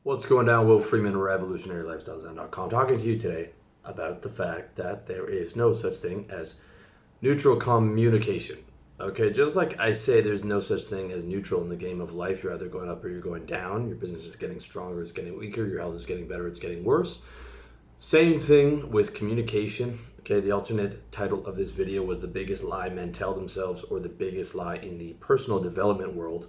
What's going down? Will Freeman, RevolutionaryLifestyleZen.com, talking to you today about the fact that there is no such thing as neutral communication. Okay, just like I say there's no such thing as neutral in the game of life. You're either going up or you're going down. Your business is getting stronger, it's getting weaker. Your health is getting better, it's getting worse. Same thing with communication. Okay, the alternate title of this video was The Biggest Lie Men Tell Themselves, or The Biggest Lie in the Personal Development World.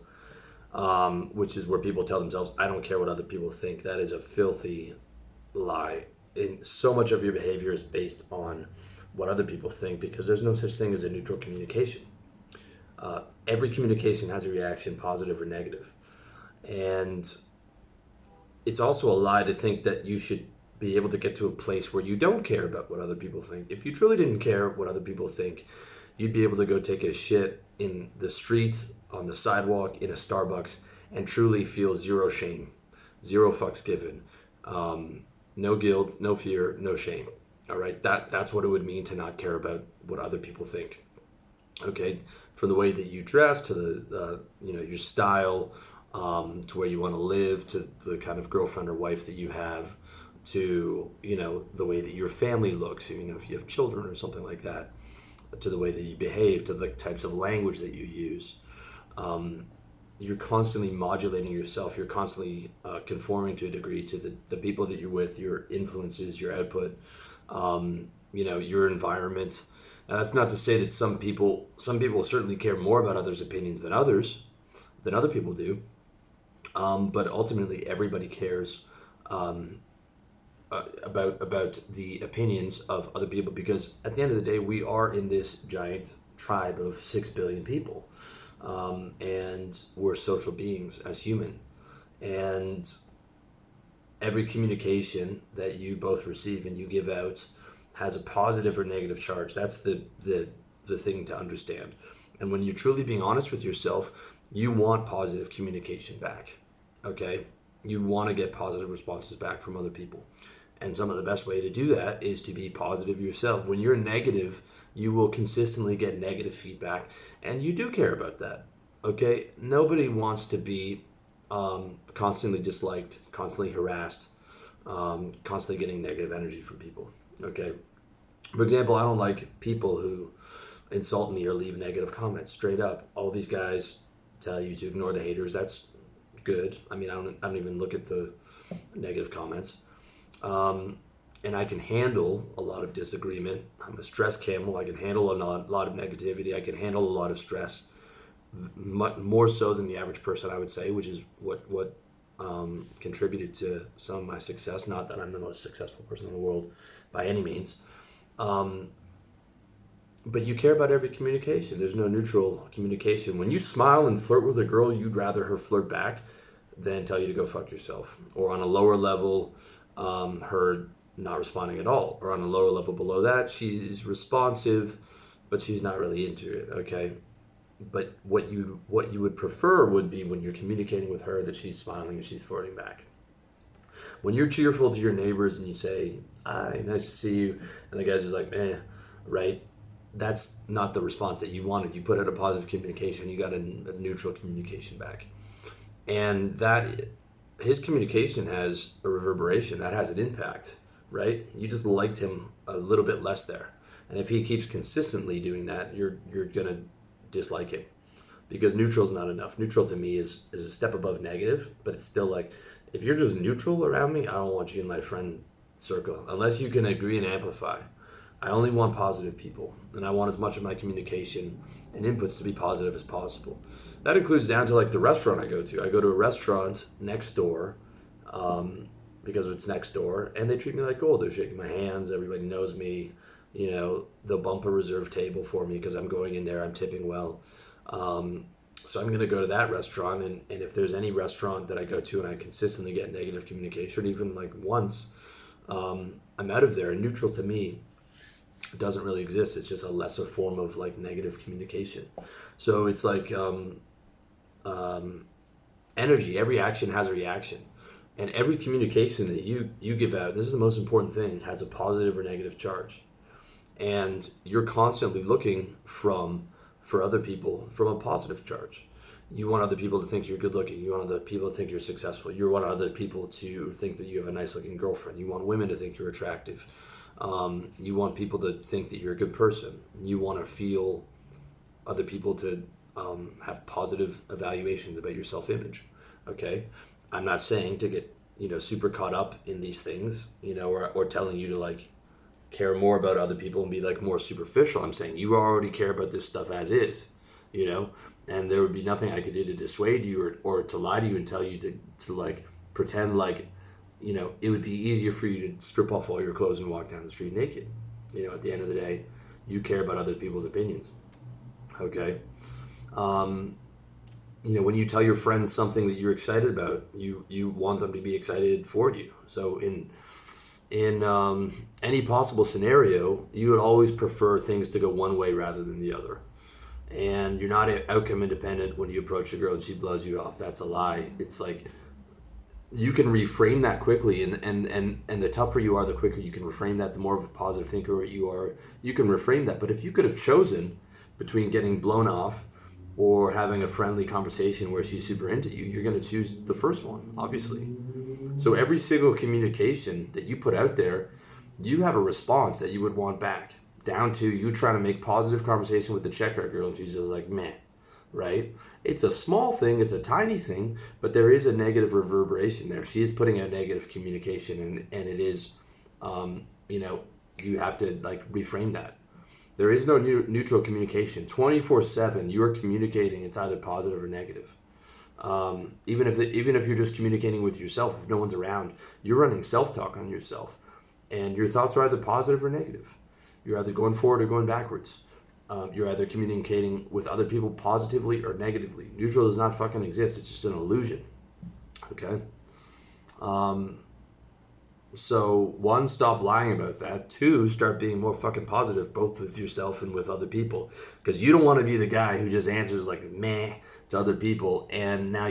Which is where people tell themselves, I don't care what other people think. That is a filthy lie. And so much of your behavior is based on what other people think, because there's no such thing as a neutral communication. Every communication has a reaction, positive or negative. And it's also a lie to think that you should be able to get to a place where you don't care about what other people think. If you truly didn't care what other people think, you'd be able to go take a shit in the street, on the sidewalk, in a Starbucks, and truly feel zero shame, zero fucks given, no guilt, no fear, no shame. All right, that's what it would mean to not care about what other people think. Okay, from the way that you dress to the your style, to where you want to live, to the kind of girlfriend or wife that you have, to the way that your family looks. If you have children or something like that, to the way that you behave, to the types of language that you use. You're constantly modulating yourself. You're constantly conforming to a degree to the people that you're with, your influences, your output, your environment. Now, that's not to say that some people certainly care more about others' opinions than other people do. But ultimately, everybody cares about the opinions of other people, because at the end of the day, we are in this giant tribe of 6 billion people, and we're social beings as human, and every communication that you both receive and you give out has a positive or negative charge. That's the thing to understand. And when you're truly being honest with yourself, you want positive communication back. Okay, you want to get positive responses back from other people. And some of the best way to do that is to be positive yourself. When you're negative, you will consistently get negative feedback, and you do care about that. Okay, nobody wants to be constantly disliked, constantly harassed, constantly getting negative energy from people. Okay, for example, I don't like people who insult me or leave negative comments. Straight up, all these guys tell you to ignore the haters. That's good. I mean, I don't even look at the negative comments. And I can handle a lot of disagreement. I'm a stress camel. I can handle a lot of negativity. I can handle a lot of stress, more so than the average person, I would say, which is what contributed to some of my success. Not that I'm the most successful person in the world by any means. But you care about every communication. There's no neutral communication. When you smile and flirt with a girl, you'd rather her flirt back than tell you to go fuck yourself. Or on a lower level, her not responding at all, or on a lower level below that, she's responsive, but she's not really into it. Okay, but what you would prefer would be when you're communicating with her that she's smiling and she's flirting back. When you're cheerful to your neighbors and you say, "Hi, nice to see you," and the guy's just like, "Meh," right? That's not the response that you wanted. You put out a positive communication, you got a neutral communication back, and that. His communication has a reverberation, that has an impact, right? You just liked him a little bit less there. And if he keeps consistently doing that, you're going to dislike him, because neutral is not enough. Neutral to me is a step above negative, but it's still like, if you're just neutral around me, I don't want you in my friend circle, unless you can agree and amplify. I only want positive people, and I want as much of my communication and inputs to be positive as possible. That includes down to like the restaurant I go to. I go to a restaurant next door, because it's next door, and they treat me like gold. They're shaking my hands. Everybody knows me. They'll bump a reserved table for me because I'm going in there. I'm tipping well. So I'm going to go to that restaurant, and if there's any restaurant that I go to and I consistently get negative communication, even like once, I'm out of there. And neutral to me doesn't really exist. It's just a lesser form of like negative communication. So it's like energy. Every action has a reaction, and every communication that you give out, this is the most important thing, has a positive or negative charge. And you're constantly looking for other people from a positive charge. You want other people to think you're good looking. You want other people to think you're successful. You want other people to think that you have a nice looking girlfriend. You want women to think you're attractive. You want people to think that you're a good person. You want to feel other people to have positive evaluations about your self image. Okay? I'm not saying to get, super caught up in these things, or telling you to like care more about other people and be like more superficial. I'm saying you already care about this stuff as is, and there would be nothing I could do to dissuade you or to lie to you and tell you to like pretend like, it would be easier for you to strip off all your clothes and walk down the street naked. At the end of the day, you care about other people's opinions. Okay. When you tell your friends something that you're excited about, you want them to be excited for you. So in any possible scenario, you would always prefer things to go one way rather than the other. And you're not outcome independent when you approach a girl and she blows you off. That's a lie. It's like you can reframe that quickly, and the tougher you are, the quicker you can reframe that. The more of a positive thinker you are, you can reframe that. But if you could have chosen between getting blown off or having a friendly conversation where she's super into you, you're going to choose the first one, obviously. So every single communication that you put out there, you have a response that you would want back, down to you trying to make positive conversation with the checkout girl and she's just like, meh, right? It's a small thing, it's a tiny thing, but there is a negative reverberation there. She is putting out negative communication, and it is, you have to like reframe that. There is no neutral communication. 24/7, you are communicating. It's either positive or negative. Even if you're just communicating with yourself, if no one's around, you're running self-talk on yourself, and your thoughts are either positive or negative. You're either going forward or going backwards. You're either communicating with other people positively or negatively. Neutral does not fucking exist. It's just an illusion. Okay. So one, stop lying about that. Two, start being more fucking positive, both with yourself and with other people. Because you don't want to be the guy who just answers like meh to other people, and now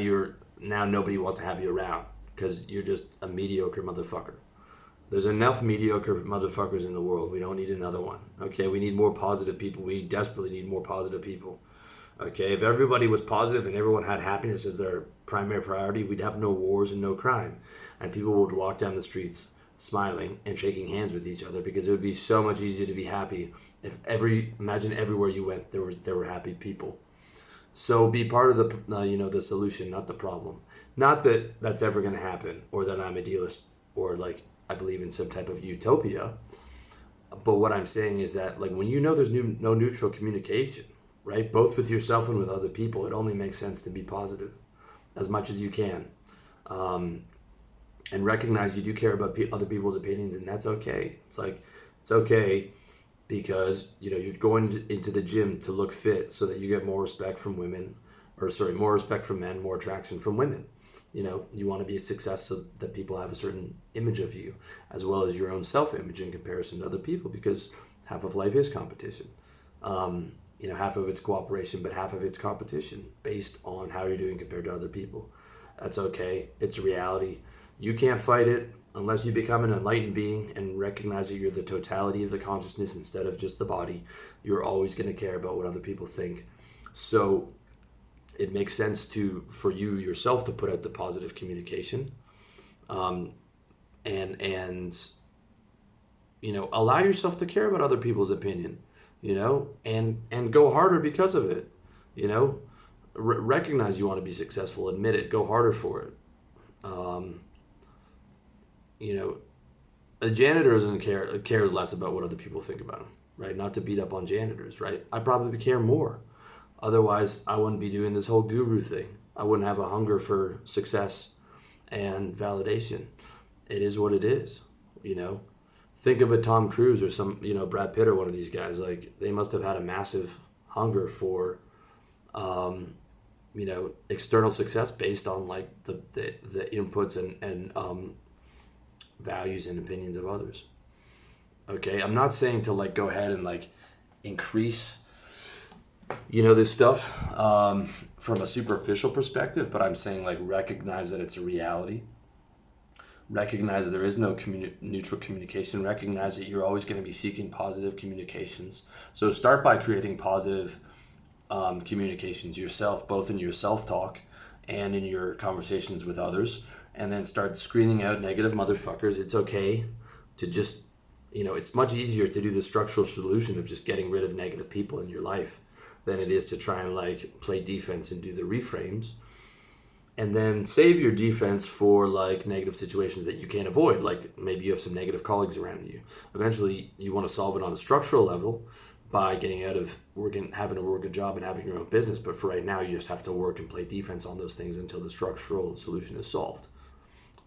nobody wants to have you around because you're just a mediocre motherfucker. There's enough mediocre motherfuckers in the world. We don't need another one. Okay, we need more positive people. We desperately need more positive people. Okay, if everybody was positive and everyone had happiness as their primary priority, we'd have no wars and no crime. And people would walk down the streets smiling and shaking hands with each other, because it would be so much easier to be happy if imagine everywhere you went there were happy people. So be part of the solution, not the problem. Not that that's ever going to happen, or that I'm idealist, or like I believe in some type of utopia. But what I'm saying is that like when there's no neutral communication, right, both with yourself and with other people, it only makes sense to be positive as much as you can, and recognize you do care about other people's opinions, and that's okay. It's okay because you're going into the gym to look fit so that you get more respect from women, more respect from men, more attraction from women. You want to be a success so that people have a certain image of you, as well as your own self-image in comparison to other people, because half of life is competition. Half of it's cooperation, but half of it's competition based on how you're doing compared to other people. That's okay. It's a reality. You can't fight it unless you become an enlightened being and recognize that you're the totality of the consciousness instead of just the body. You're always going to care about what other people think. So it makes sense for you yourself to put out the positive communication, and allow yourself to care about other people's opinion, and go harder because of it. Recognize you want to be successful, admit it, go harder for it. A janitor cares less about what other people think about him, right? Not to beat up on janitors, right? I probably care more. Otherwise, I wouldn't be doing this whole guru thing. I wouldn't have a hunger for success and validation. It is what it is, Think of a Tom Cruise or some, Brad Pitt or one of these guys. Like, they must have had a massive hunger for, external success based on like the inputs and values and opinions of others. Okay, I'm not saying to like go ahead and like increase this stuff from a superficial perspective, but I'm saying like recognize that it's a reality. Recognize that there is no neutral communication. Recognize that you're always going to be seeking positive communications. So start by creating positive communications yourself, both in your self-talk and in your conversations with others, and then start screening out negative motherfuckers. It's okay to just, it's much easier to do the structural solution of just getting rid of negative people in your life than it is to try and like play defense and do the reframes. And then save your defense for like negative situations that you can't avoid. Like maybe you have some negative colleagues around you. Eventually, you want to solve it on a structural level by getting out of having to work a job and having your own business. But for right now, you just have to work and play defense on those things until the structural solution is solved.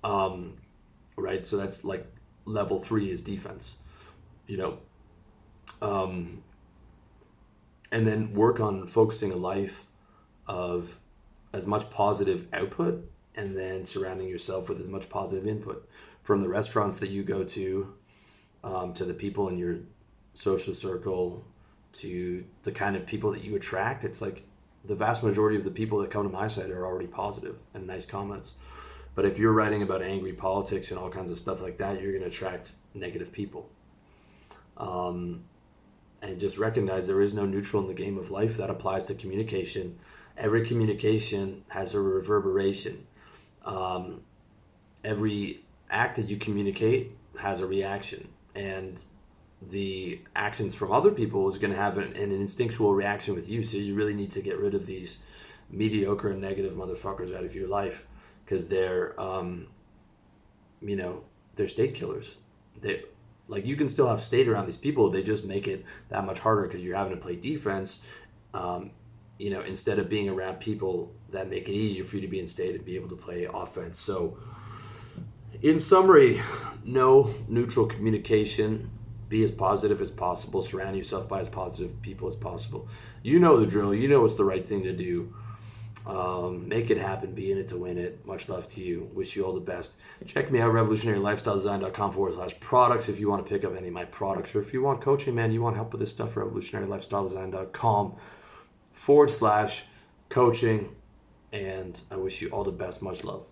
Right? So that's like level 3 is defense. And then work on focusing a life of as much positive output and then surrounding yourself with as much positive input, from the restaurants that you go to the people in your social circle, to the kind of people that you attract. It's like the vast majority of the people that come to my site are already positive and nice comments. But if you're writing about angry politics and all kinds of stuff like that, you're going to attract negative people. And just recognize there is no neutral in the game of life. That applies to communication. Every communication has a reverberation. Every act that you communicate has a reaction. And the actions from other people is going to have an instinctual reaction with you. So you really need to get rid of these mediocre and negative motherfuckers out of your life, because they're, they're state killers. Like, you can still have state around these people. They just make it that much harder because you're having to play defense, instead of being around people that make it easier for you to be in state and be able to play offense. So, in summary, no neutral communication. Be as positive as possible. Surround yourself by as positive people as possible. You know the drill. You know what's the right thing to do. Make it happen. Be in it to win it. Much love to you. Wish you all the best. Check me out, revolutionarylifestyledesign.com/products if you want to pick up any of my products, or if you want coaching, man, you want help with this stuff, revolutionarylifestyledesign.com/coaching. And I wish you all the best. Much love.